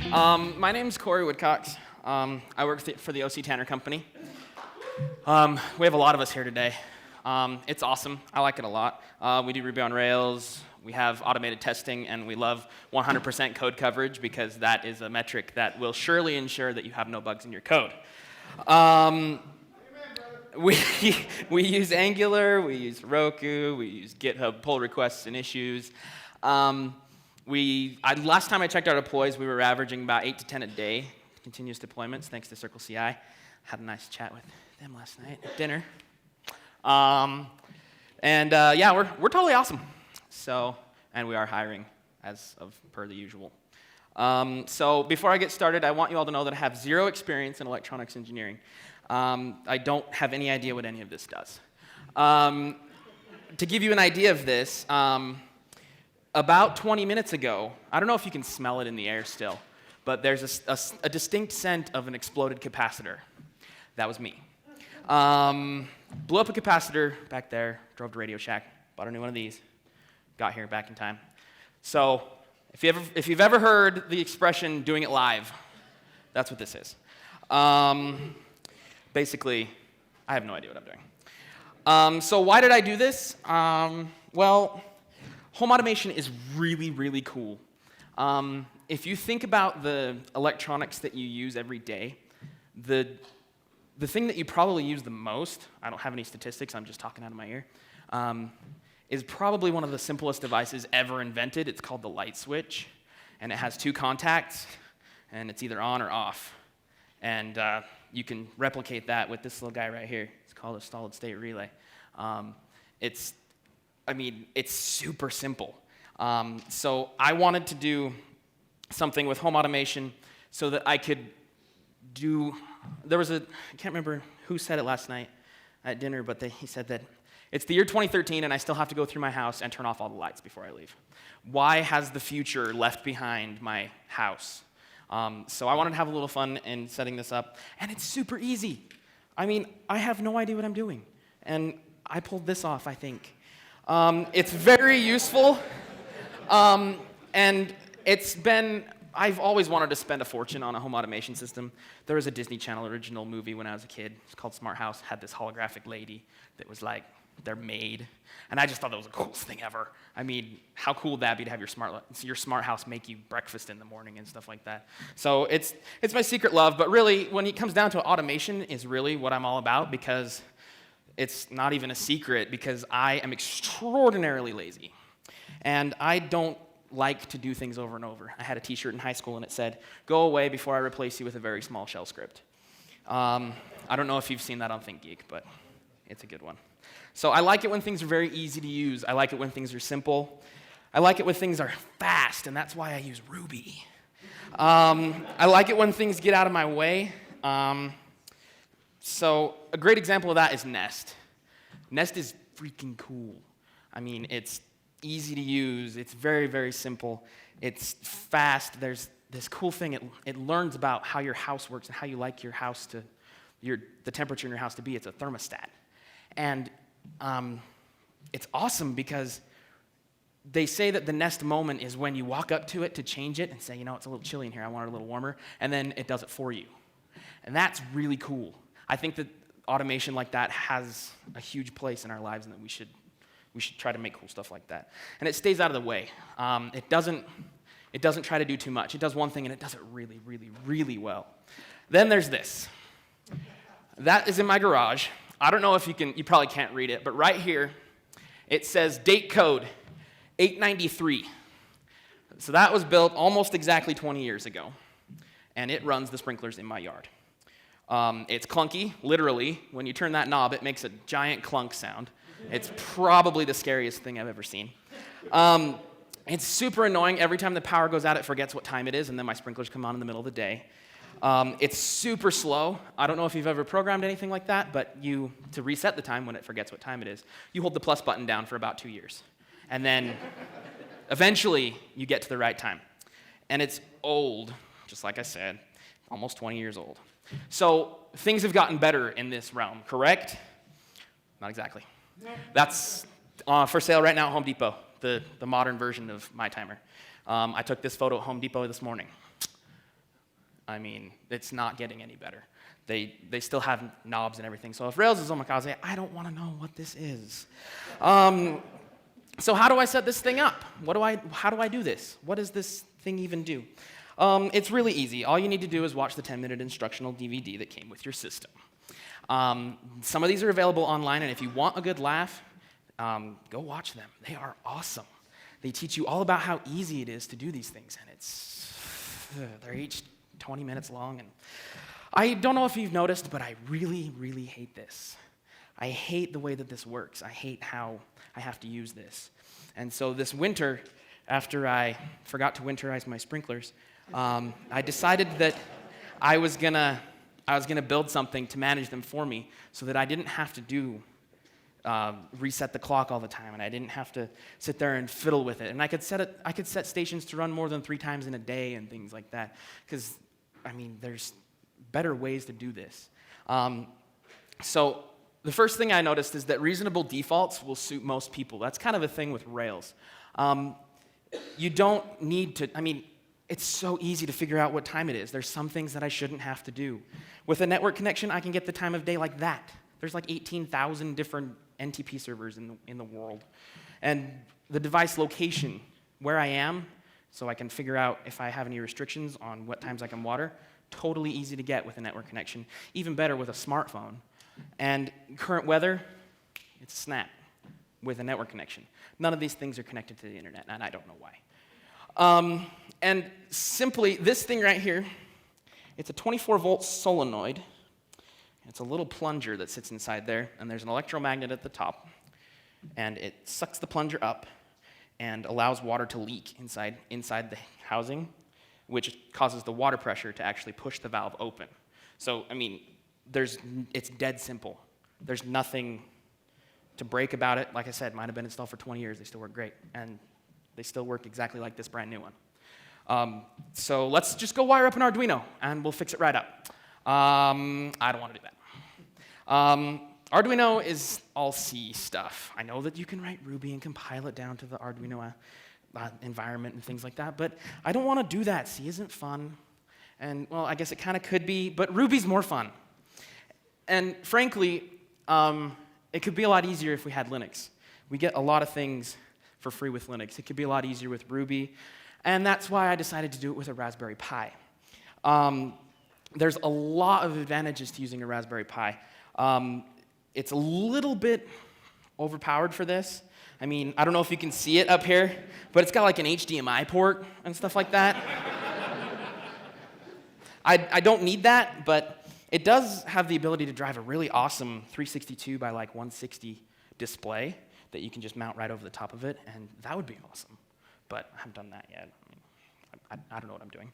My name's Corey Woodcox. I work for the OC Tanner Company. We have a lot of us here today. It's awesome. I like it a lot. We do Ruby on Rails. We have automated testing, and we love 100% code coverage because that is a metric that will surely ensure that you have no bugs in your code. We use Angular, we use Roku, we use GitHub pull requests and issues. Last time I checked our deploys, we were averaging about 8 to 10 a day, continuous deployments, thanks to Circle CI. Had a nice chat with them last night at dinner. Yeah, we're totally awesome. And we are hiring as of per the usual. So before I get started, I want you all to know that I have zero experience in electronics engineering. I don't have any idea what any of this does. To give you an idea of this, about 20 minutes ago, I don't know if you can smell it in the air still, but there's a distinct scent of an exploded capacitor. That was me. Blew up a capacitor back there, drove to Radio Shack, bought a new one of these, got here back in time. So if you've ever heard the expression doing it live, that's what this is. Basically, I have no idea what I'm doing. So why did I do this? Well, home automation is really, really cool. If you think about the electronics that you use every day, the thing that you probably use the most, I don't have any statistics, I'm just talking out of my ear, is probably one of the simplest devices ever invented. It's called the light switch, and it has two contacts, and it's either on or off. And you can replicate that with this little guy right here. It's called a solid-state relay. It's super simple. So I wanted to do something with home automation so that I could do, I can't remember who said it last night at dinner, but he said that it's the year 2013 and I still have to go through my house and turn off all the lights before I leave. Why has the future left behind my house? So I wanted to have a little fun in setting this up, and it's super easy. I mean, I have no idea what I'm doing, and I pulled this off, I think. It's very useful, and I've always wanted to spend a fortune on a home automation system. There was a Disney Channel original movie when I was a kid. It's called Smart House. Had this holographic lady that was like their maid, and I just thought that was the coolest thing ever. I mean, how cool would that be to have your smart house make you breakfast in the morning and stuff like that? So it's my secret love, but really, when it comes down to automation is really what I'm all about, because it's not even a secret, because I am extraordinarily lazy, and I don't like to do things over and over. I had a t-shirt in high school and it said, "Go away before I replace you with a very small shell script." I don't know if you've seen that on ThinkGeek, but it's a good one. So I like it when things are very easy to use. I like it when things are simple. I like it when things are fast, and that's why I use Ruby. I like it when things get out of my way. So a great example of that is Nest. Nest is freaking cool. I mean, it's easy to use. It's very, very simple. It's fast. There's this cool thing. It learns about how your house works and how you like your house to, the temperature in your house to be. It's a thermostat. And it's awesome because they say that the Nest moment is when you walk up to it to change it and say, it's a little chilly in here, I want it a little warmer, and then it does it for you. And that's really cool. I think that automation like that has a huge place in our lives, and that we should try to make cool stuff like that. And it stays out of the way. It doesn't try to do too much. It does one thing, and it does it really, really, really well. Then there's this. That is in my garage. I don't know if you probably can't read it, but right here, it says date code 893. So that was built almost exactly 20 years ago, and it runs the sprinklers in my yard. It's clunky, literally. When you turn that knob, it makes a giant clunk sound. It's probably the scariest thing I've ever seen. It's super annoying. Every time the power goes out, it forgets what time it is, and then my sprinklers come on in the middle of the day. It's super slow. I don't know if you've ever programmed anything like that, but to reset the time when it forgets what time it is, you hold the plus button down for about 2 years. And then eventually you get to the right time. And it's old, just like I said, almost 20 years old. So things have gotten better in this realm, correct? Not exactly. That's for sale right now at Home Depot, the modern version of my timer. I took this photo at Home Depot this morning. I mean, it's not getting any better. They still have knobs and everything. So if Rails is Omakase, I don't want to know what this is. So how do I set this thing up? How do I do this? What does this thing even do? It's really easy. All you need to do is watch the 10-minute instructional DVD that came with your system. Some of these are available online, and if you want a good laugh, go watch them. They are awesome. They teach you all about how easy it is to do these things, and they're each 20 minutes long. And I don't know if you've noticed, but I really, really hate this. I hate the way that this works. I hate how I have to use this. And so this winter, after I forgot to winterize my sprinklers, I decided that I was gonna build something to manage them for me so that I didn't have to do reset the clock all the time, and I didn't have to sit there and fiddle with it. And I could set stations to run more than 3 times in a day and things like that. Because, I mean, there's better ways to do this. So the first thing I noticed is that reasonable defaults will suit most people. That's kind of a thing with Rails. You don't need to, I mean, it's so easy to figure out what time it is. There's some things that I shouldn't have to do. With a network connection, I can get the time of day like that. There's like 18,000 different NTP servers in the world. And the device location, where I am, so I can figure out if I have any restrictions on what times I can water, totally easy to get with a network connection. Even better with a smartphone. And current weather, it's a snap with a network connection. None of these things are connected to the internet, and I don't know why. And simply, this thing right here, it's a 24-volt solenoid. It's a little plunger that sits inside there, and there's an electromagnet at the top. And it sucks the plunger up and allows water to leak inside the housing, which causes the water pressure to actually push the valve open. So, I mean, it's dead simple. There's nothing to break about it. Like I said, mine have been installed for 20 years. They still work great, and they still work exactly like this brand new one. So let's just go wire up an Arduino, and we'll fix it right up. I don't want to do that. Arduino is all C stuff. I know that you can write Ruby and compile it down to the Arduino environment and things like that, but I don't want to do that. C isn't fun. And, well, I guess it kind of could be, but Ruby's more fun. And frankly, it could be a lot easier if we had Linux. We get a lot of things for free with Linux. It could be a lot easier with Ruby, and that's why I decided to do it with a Raspberry Pi. There's a lot of advantages to using a Raspberry Pi. It's a little bit overpowered for this. I mean, I don't know if you can see it up here, but it's got like an HDMI port and stuff like that. I don't need that, but it does have the ability to drive a really awesome 362 by like 160 display that you can just mount right over the top of it, and that would be awesome. But I haven't done that yet. I don't know what I'm doing.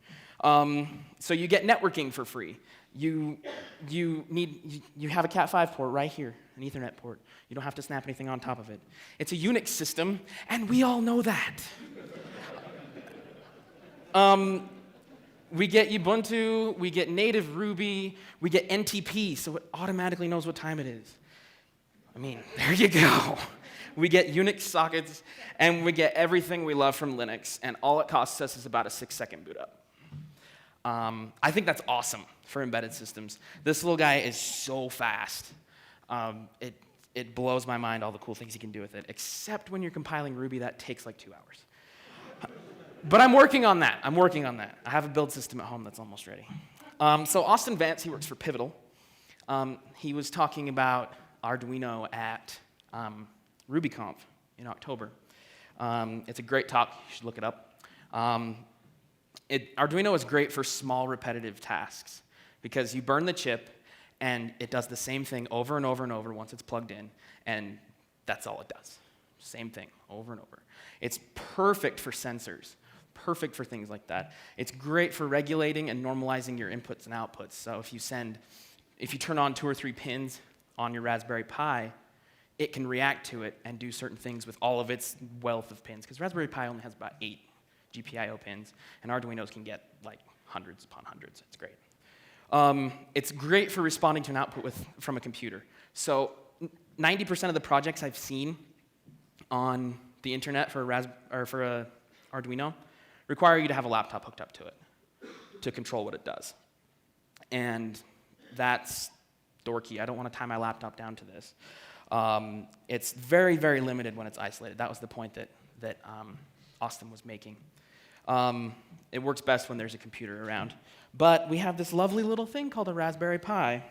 So you get networking for free. You have a Cat5 port right here, an Ethernet port. You don't have to snap anything on top of it. It's a Unix system, and we all know that. We get Ubuntu, we get native Ruby, we get NTP, so it automatically knows what time it is. I mean, there you go. We get Unix sockets, and we get everything we love from Linux, and all it costs us is about a 6-second boot up. I think that's awesome for embedded systems. This little guy is so fast. It blows my mind all the cool things you can do with it, except when you're compiling Ruby, that takes like 2 hours. But I'm working on that. I have a build system at home that's almost ready. So Austin Vance, he works for Pivotal. He was talking about Arduino at RubyConf in October. It's a great talk. You should look it up. Arduino is great for small repetitive tasks because you burn the chip and it does the same thing over and over and over once it's plugged in, and that's all it does. Same thing over and over. It's perfect for sensors, perfect for things like that. It's great for regulating and normalizing your inputs and outputs. So if you turn on 2 or 3 pins on your Raspberry Pi, it can react to it and do certain things with all of its wealth of pins, because Raspberry Pi only has about 8 GPIO pins, and Arduinos can get like hundreds upon hundreds. It's great. It's great for responding to an output from a computer. So 90% of the projects I've seen on the internet for a Arduino require you to have a laptop hooked up to it. to control what it does. And that's dorky. I don't want to tie my laptop down to this. It's very, very limited when it's isolated. That was the point that Austin was making. It works best when there's a computer around. But we have this lovely little thing called a Raspberry Pi,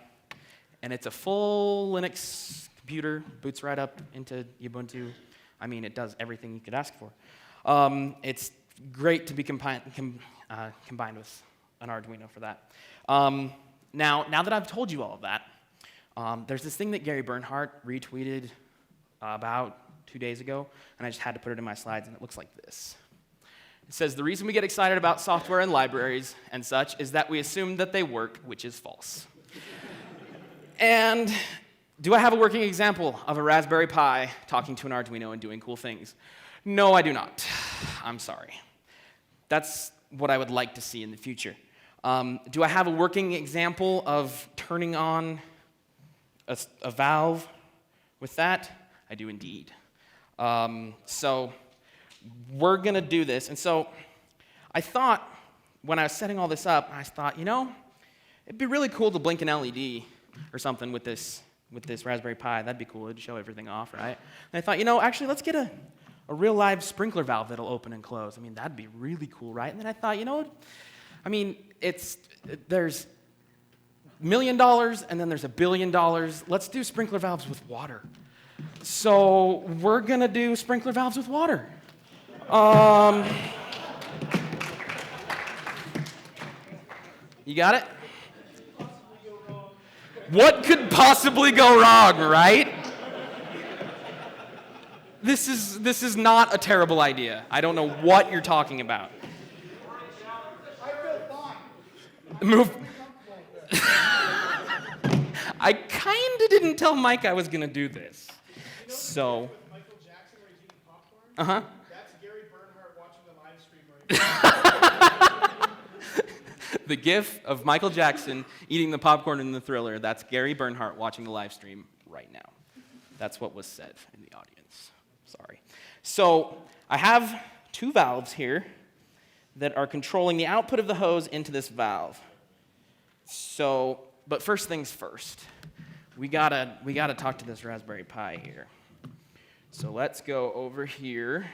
and it's a full Linux computer, boots right up into Ubuntu. I mean, it does everything you could ask for. It's great to be combined with an Arduino for that. Now that I've told you all of that, there's this thing that Gary Bernhardt retweeted about 2 days ago, and I just had to put it in my slides, and it looks like this. It says, the reason we get excited about software and libraries and such is that we assume that they work, which is false. And do I have a working example of a Raspberry Pi talking to an Arduino and doing cool things? No, I do not. I'm sorry. That's what I would like to see in the future. Do I have a working example of turning on a valve with that? I do indeed. So we're going to do this. And so I thought, when I was setting all this up, I thought, it'd be really cool to blink an LED or something with this Raspberry Pi. That'd be cool. It'd show everything off, right? And I thought, actually, let's get a real live sprinkler valve that'll open and close. I mean, that'd be really cool, right? And then I thought, there's $1 million and then there's $1 billion. Let's do sprinkler valves with water. So we're going to do sprinkler valves with water. You got it? What could possibly go wrong, right? This is not a terrible idea. I don't know what you're talking about. Move. I kind of didn't tell Mike I was going to do this. So. Michael Jackson where he's eating popcorn? Uh-huh. That's Gary Bernhardt watching the live stream right now. The gif of Michael Jackson eating the popcorn in the Thriller, that's Gary Bernhardt watching the live stream right now. That's what was said in the audience. Sorry. So I have two valves here that are controlling the output of the hose into this valve. So, but first things first, we gotta talk to this Raspberry Pi here. So let's go over here.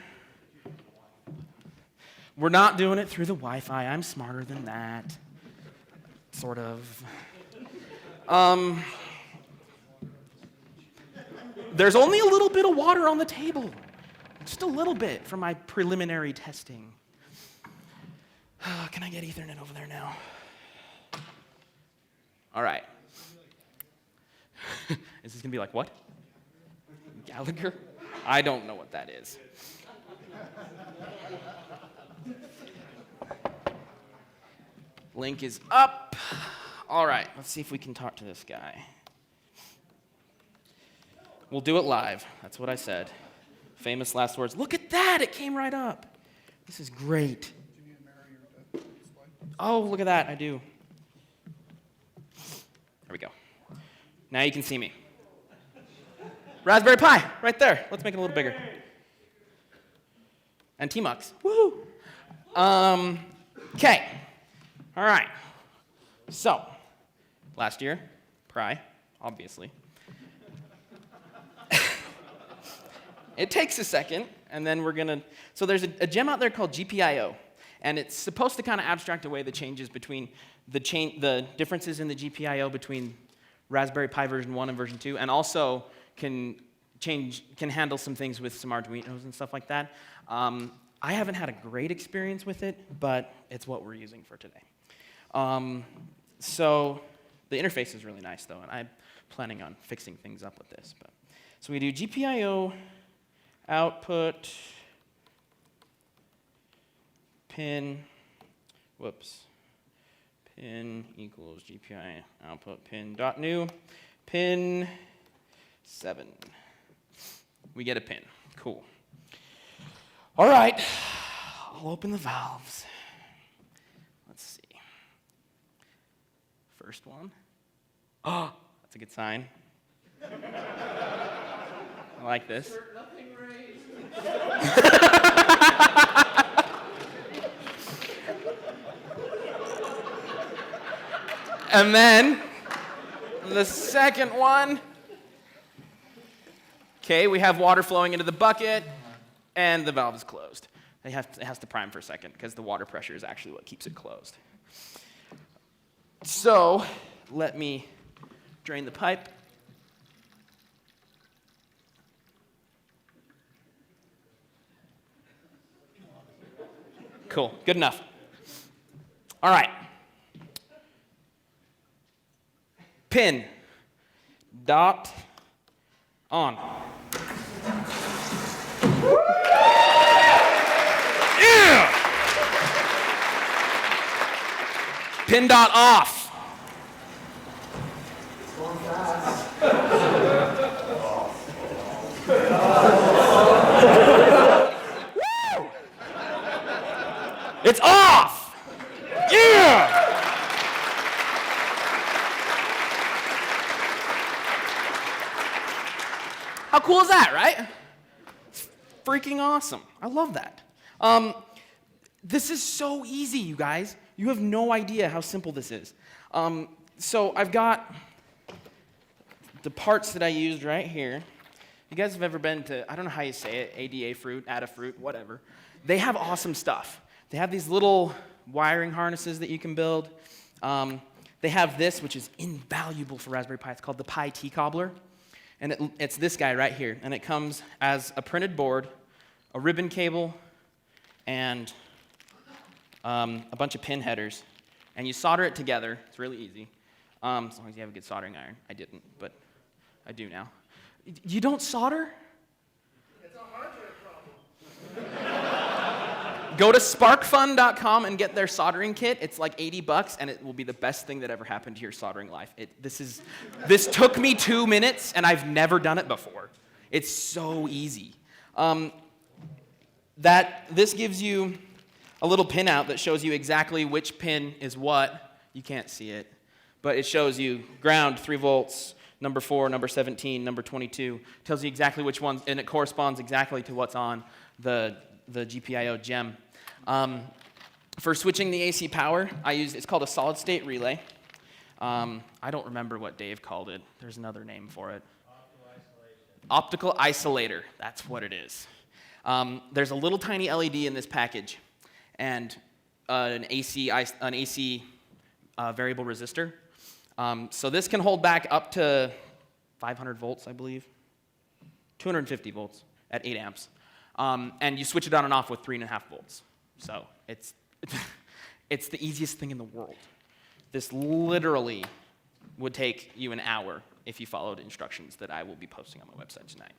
We're not doing it through the Wi-Fi. I'm smarter than that, sort of. There's only a little bit of water on the table, just a little bit from my preliminary testing. Can I get Ethernet over there now? All right. Is this going to be like what? Gallagher? I don't know what that is. Link is up. All right, let's see if we can talk to this guy. We'll do it live. That's what I said. Famous last words. Look at that. It came right up. This is great. Oh, look at that. I do. There we go. Now you can see me. Raspberry Pi, right there. Let's make it a little bigger. And T-Mux. Woo! Okay. All right. So, last year, Pry, obviously. It takes a second, and then we're going to... So there's a gem out there called GPIO, and it's supposed to kind of abstract away the changes between the differences in the GPIO between Raspberry Pi version 1 and version 2, and also can handle some things with some Arduinos and stuff like that. I haven't had a great experience with it, but it's what we're using for today. So the interface is really nice, though, and I'm planning on fixing things up with this. So we do GPIO output pin equals GPIO output pin dot new pin 7. We get a pin. Cool. All right. I'll open the valves. Let's see. First one. Oh, that's a good sign. I like this. Nothing raised. And then the second one. Okay, we have water flowing into the bucket, and the valve is closed. It has to prime for a second because the water pressure is actually what keeps it closed. So let me drain the pipe. Cool, good enough. All right. Pin, dot, on. Yeah! Pin dot off. It's off! Yeah! How cool is that, right? It's freaking awesome. I love that. This is so easy, you guys. You have no idea how simple this is. So I've got the parts that I used right here. You guys have ever been to, I don't know how you say it, Adafruit, Adafruit, whatever. They have awesome stuff. They have these little wiring harnesses that you can build. They have this, which is invaluable for Raspberry Pi. It's called the Pi T-Cobbler. And it's this guy right here. And it comes as a printed board, a ribbon cable, and a bunch of pin headers. And you solder it together. It's really easy. As long as you have a good soldering iron. I didn't, but I do now. You don't solder? It's a hardware problem. Go to sparkfun.com and get their soldering kit. It's like $80, and it will be the best thing that ever happened to your soldering life. This took me 2 minutes, and I've never done it before. It's so easy. This gives you a little pinout that shows you exactly which pin is what. You can't see it, but it shows you ground, 3 volts, number 4, number 17, number 22. Tells you exactly which ones, and it corresponds exactly to what's on the GPIO gem. For switching the AC power, it's called a solid-state relay. I don't remember what Dave called it. There's another name for it. Optical isolator. That's what it is. There's a little tiny LED in this package, and an AC variable resistor. So this can hold back up to 500 volts, I believe. 250 volts at 8 amps. And you switch it on and off with 3.5 volts. So it's the easiest thing in the world. This literally would take you an hour if you followed instructions that I will be posting on my website tonight.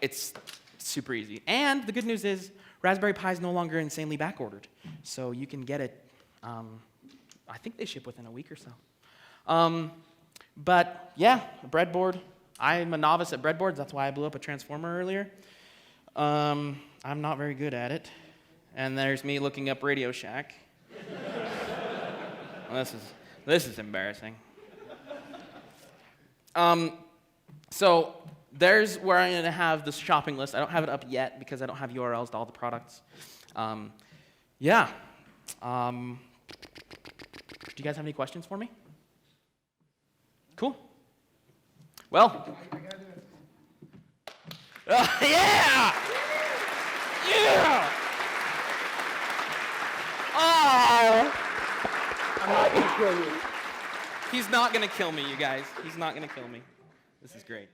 It's super easy. And the good news is Raspberry Pi is no longer insanely backordered. So you can get it, I think they ship within a week or so. But yeah, a breadboard. I'm a novice at breadboards. That's why I blew up a transformer earlier. I'm not very good at it. And there's me looking up Radio Shack. Well, this is embarrassing. So there's where I'm going to have the shopping list. I don't have it up yet because I don't have URLs to all the products. Yeah. Do you guys have any questions for me? Cool. Well. Yeah! Yeah! Oh! I'm not going to kill you. He's not going to kill me, you guys. He's not going to kill me. This is great.